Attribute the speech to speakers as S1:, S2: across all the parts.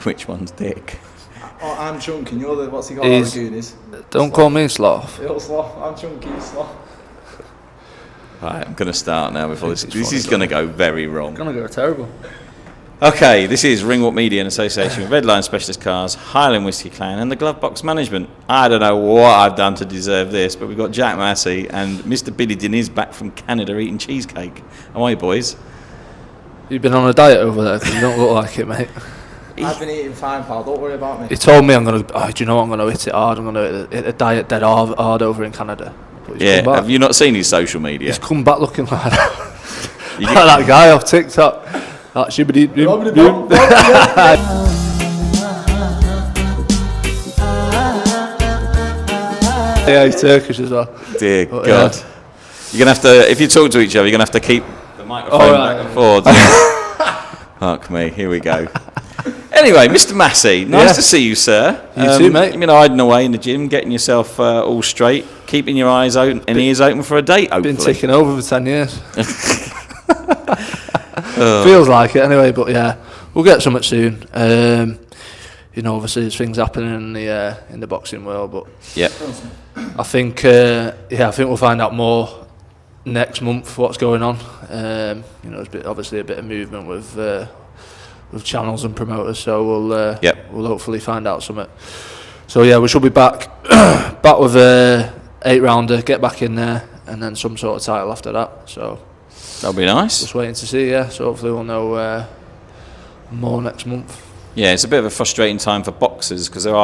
S1: which one's Dick.
S2: Oh, I'm Chunky, you're the, what's he called, the Goonies?
S3: Don't call me Sloth.
S2: You're Sloth, I'm Chunky, Sloth.
S1: Right, I'm going to start now before this is going to go very wrong.
S3: It's going to go terrible.
S1: Okay, this is Ringwalk Media in association with Redline Specialist Cars, Highland Whisky Clan and the Glovebox Management. I don't know what I've done to deserve this, but we've got Jack Massey and Mr. Billy Deniz back from Canada eating cheesecake. How are you, boys?
S3: You've been on a diet over there because you don't look like it, mate.
S2: I've been eating fine, pal, don't worry about me.
S3: He told me do you know what, I'm going to hit it hard, I'm going to hit a diet dead hard over in Canada.
S1: Yeah, have you not seen his social media?
S3: He's come back looking like that. Like that guy off TikTok. That shibbity Yeah, he's Turkish as well.
S1: Dear God. Yeah. You're going to have to, if you talk to each other, you're going to have to keep the microphone back and forth. Fuck me, here we go. Anyway, Mr. Massey, nice to see you, sir.
S3: You too, mate.
S1: You've been hiding away in the gym, getting yourself all straight, keeping your eyes open and ears open for a date, hopefully.
S3: Been ticking over for 10 years. Feels like it anyway, but yeah, we'll get something soon. Obviously there's things happening in the boxing world, but I think we'll find out more next month what's going on. There's obviously a bit of movement with channels and promoters, so we'll hopefully find out something. So yeah, we should be back with a 8-rounder, get back in there, and then some sort of title after that. So
S1: that'll be nice.
S3: Just waiting to see, so hopefully we'll know more next month. Yeah,
S1: it's a bit of a frustrating time for boxers because there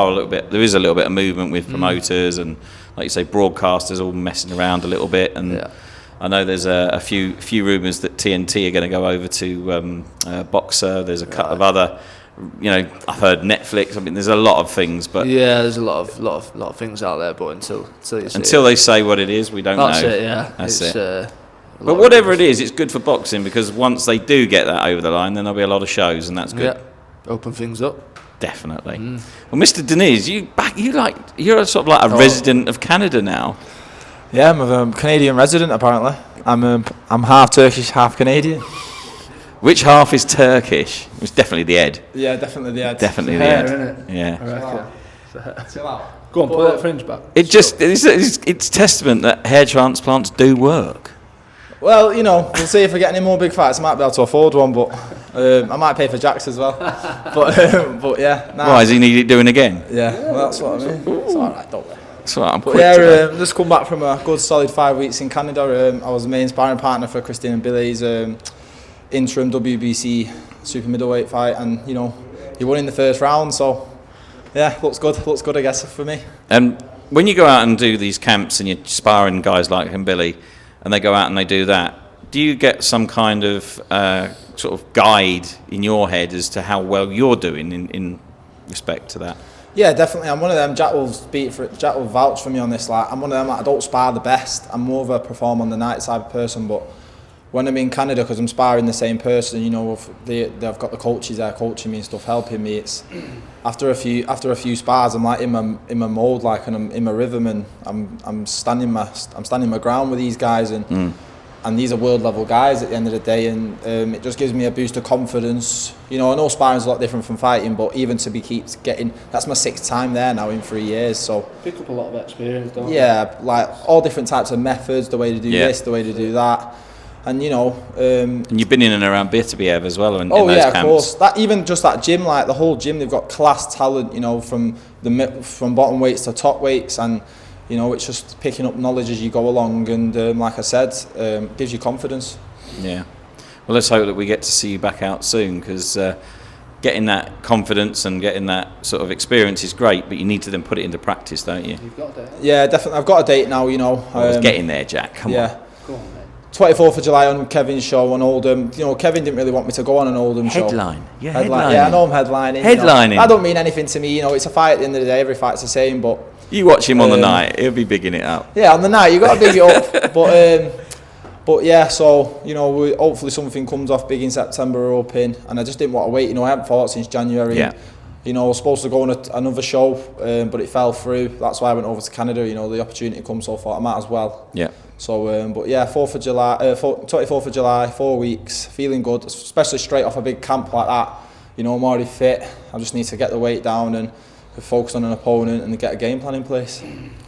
S1: is a little bit of movement with promoters and, like you say, broadcasters all messing around a little bit. And I know there's a few rumours that TNT are going to go over to Boxer. There's a couple of other, I've heard Netflix. I mean, there's a lot of things, but
S3: there's a lot of things out there. But until
S1: they say what it is, we don't know.
S3: That's it. Yeah,
S1: that's it. But whatever it is, it's good for boxing because once they do get that over the line, then there'll be a lot of shows, and that's good.
S3: Yeah, open things up.
S1: Definitely. Well, Mr. Deniz, you're sort of like a resident of Canada now.
S4: Yeah, I'm a Canadian resident apparently. I'm half Turkish, half Canadian.
S1: Which half is Turkish? It's definitely the head.
S2: Yeah, definitely the head.
S1: Definitely the
S3: hair,
S1: head.
S3: Innit?
S1: Yeah.
S2: Chill out.
S3: Go on, pull that fringe back.
S1: It's testament that hair transplants do work.
S2: Well, we'll see if I get any more big fights. I might be able to afford one, but I might pay for Jack's as well. But yeah. Nah.
S1: Why, does he need it doing again?
S2: Yeah, well, that's what I mean. It's alright, don't worry.
S1: That's what I'm quick
S2: just come back from a good solid 5 weeks in Canada. I was the main sparring partner for Christine and Billy's interim WBC super middleweight fight, and he won in the first round, so yeah, looks good I guess for me.
S1: And when you go out and do these camps and you're sparring guys like him, Billy, and they go out and they do that, do you get some kind of sort of guide in your head as to how well you're doing in respect to that?
S2: Yeah, definitely. I'm one of them. Jack will vouch for me on this. Like, I'm one of them. I don't spar the best. I'm more of a perform on the night type of person. But when I'm in Canada, because I'm sparring the same person, they've got the coaches there coaching me and stuff, helping me. It's after a few spars, I'm like in my mode, like, and I'm in my rhythm, and I'm standing my ground with these guys, and these are world level guys at the end of the day, and it just gives me a boost of confidence. I know sparring's a lot different from fighting, but even to keeps getting, that's my 6th time there now in 3 years, so
S3: pick up a lot of experience, don't you?
S2: Yeah, like all different types of methods, the way to do this, the way to do that, and
S1: and you've been in and around Bitterbeev as well in those camps.
S2: Of course. That even just that gym, like the whole gym, they've got class talent, from bottom weights to top weights, and it's just picking up knowledge as you go along, and like I said, gives you confidence.
S1: Yeah. Well, let's hope that we get to see you back out soon, because getting that confidence and getting that sort of experience is great, but you need to then put it into practice, don't you?
S3: You've got a date?
S2: Yeah, definitely. I've got a date now,
S1: getting there, Jack. Come on.
S3: Go on, mate.
S2: 24th of July on Kevin's show on Oldham. Kevin didn't really want me to go on an Oldham show.
S1: Headline. Yeah,
S2: headlining. Yeah, I know I'm headlining.
S1: Headlining.
S2: I don't mean anything to me. It's a fight at the end of the day. Every fight's the same, but
S1: you watch him on the night, he'll be bigging it up.
S2: Yeah, on the night you got to big it up. But yeah, so hopefully something comes off big in September or open, and I just didn't want to wait. I haven't fought since January.
S1: Yeah.
S2: I was supposed to go on another show, but it fell through. That's why I went over to Canada. The opportunity comes, so I thought I might as well.
S1: Yeah.
S2: So, but yeah, 24th of July, 4 weeks, feeling good, especially straight off a big camp like that. you know, I'm already fit. I just need to get the weight down and focus on an opponent and get a game plan in place.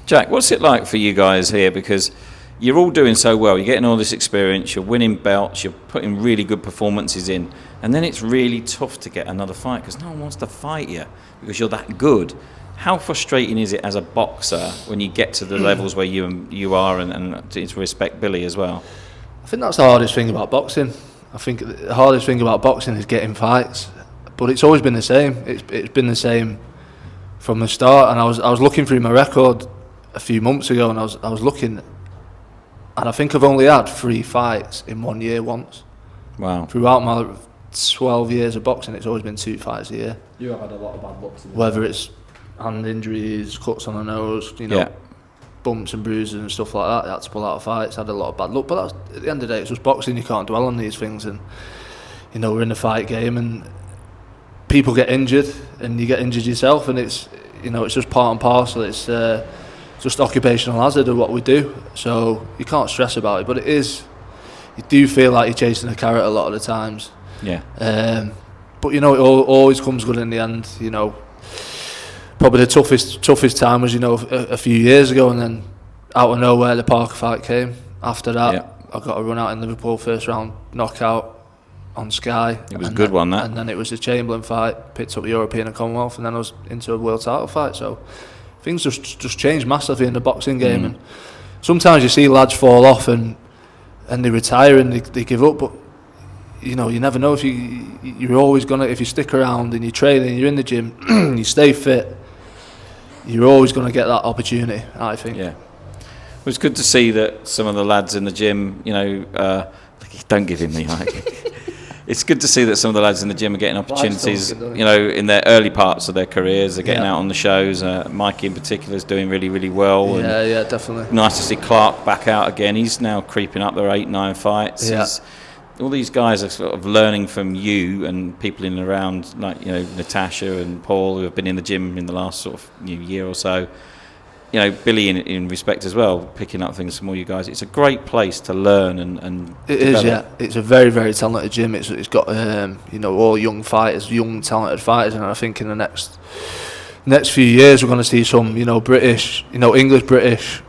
S1: Jack, what's it like for you guys here? Because you're all doing so well. You're getting all this experience. You're winning belts. You're putting really good performances in. And then it's really tough to get another fight because no one wants to fight you because you're that good. How frustrating is it as a boxer when you get to the levels where you are, and to respect Billy as well?
S3: I think that's the hardest thing about boxing. I think the hardest thing about boxing is getting fights. But it's always been the same. It's been the same from the start. And I was looking through my record a few months ago, and I was looking, and I think I've only had 3 fights in 1 year once.
S1: Wow.
S3: Throughout my 12 years of boxing, it's always been 2 fights a year.
S2: You have had a lot of bad luck.
S3: Whether it's hand injuries, cuts on the nose, you know, bumps and bruises and stuff like that. I had to pull out of fights, had a lot of bad luck. But at the end of the day, it's just boxing. You can't dwell on these things. And, you know, we're in a fight game and people get injured and you get injured yourself, and it's, you know, it's just part and parcel. It's just occupational hazard of what we do. So you can't stress about it. But it is, you do feel like you're chasing a carrot a lot of the times.
S1: Yeah.
S3: But, you know, it always comes good in the end, you know. Probably the toughest time was, you know, a few years ago, and then out of nowhere the Parker fight came. After that, I got a run out in Liverpool, first round knockout on Sky.
S1: It was a good one, that.
S3: And then it was the Chamberlain fight, picked up European and Commonwealth, and then I was into a world title fight. So things just changed massively in the boxing game. And sometimes you see lads fall off and they retire and they give up, but you know, you never know. If you're always gonna, if you stick around and you train and you're in the gym, you stay fit, you're always going to get that opportunity, I think.
S1: Yeah. Well, it's good to see that some of the lads in the gym, you know, don't give him the like. It's good to see that some of the lads in the gym are getting opportunities, you know, in their early parts of their careers. They're getting out on the shows. Mikey in particular is doing really, really well.
S3: Yeah, definitely.
S1: Nice to see Clark back out again. He's now creeping up there 8-9 fights.
S3: Yeah.
S1: All these guys are sort of learning from you and people in and around, like, you know, Natasha and Paul, who have been in the gym in the last sort of year or so. You know, Billy in respect as well, picking up things from all you guys. It's a great place to learn and
S3: it develop. Is, yeah. It's a very, very talented gym. It's got you know, all young fighters, young talented fighters, and I think in the next few years we're going to see some, you know, British, you know, English, British,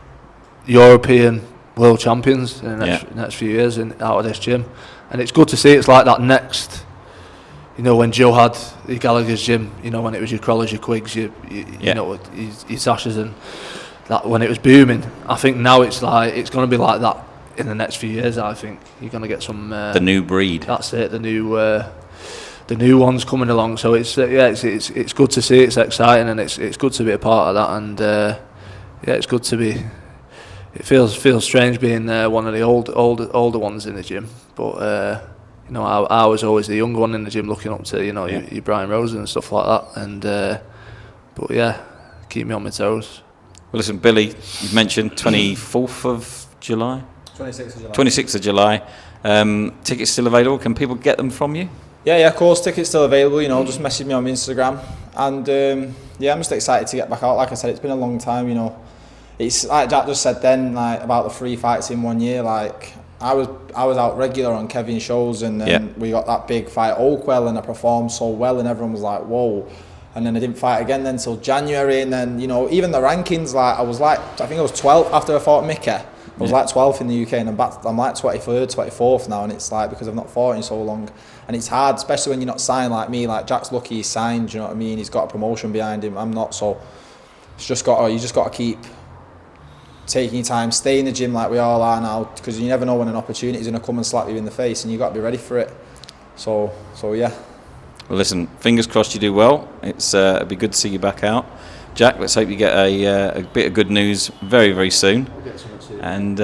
S3: European world champions in the next few years out of this gym. And it's good to see. It's like that next, you know, when Joe had the Gallagher's gym, you know, when it was your Crawlers, your Quiggs, you know, your Sashas, and that when it was booming. I think now it's like, it's going to be like that in the next few years. I think you're going to get some
S1: the new breed.
S3: That's it, the new ones coming along. So it's it's good to see. It's exciting, and it's good to be a part of that. And it's good to be. It feels strange being one of the older ones in the gym, but you know, I was always the younger one in the gym, looking up to, you know, your Brian Rosen and stuff like that. And but yeah, keep me on my toes.
S1: Well, listen, Billy, you've mentioned 24th of July.
S2: 26th of July.
S1: 26th of July. Tickets still available. Can people get them from you?
S2: Yeah, of course. Tickets still available. You know, just message me on Instagram, and I'm just excited to get back out. Like I said, it's been a long time. You know. It's like Jack just said then, like about the 3 fights in 1 year. Like I was out regular on Kevin's shows, and then we got that big fight Oakwell, and I performed so well, and everyone was like, "Whoa!" And then I didn't fight again then until January, and then, you know, even the rankings, like I think I was 12th after I fought Mickey. I was like 12th in the UK, and I'm like 23rd, 24th now, and it's like because I've not fought in so long, and it's hard, especially when you're not signed like me. Like Jack's lucky he's signed, you know what I mean? He's got a promotion behind him. I'm not, so you just got to keep taking your time, stay in the gym like we all are now, because you never know when an opportunity is going to come and slap you in the face, and you got to be ready for it. So yeah. Well,
S1: listen, fingers crossed you do well. It'd be good to see you back out, Jack. Let's hope you get a bit of good news very, very soon. And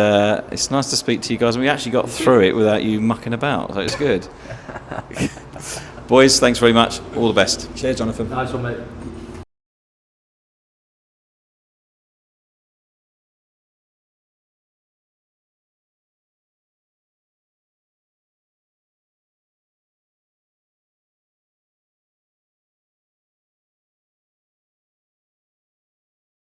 S1: it's nice to speak to you guys. And we actually got through it without you mucking about, so it's good. Boys, thanks very much. All the best.
S2: Cheers, Jonathan.
S3: Nice one, mate.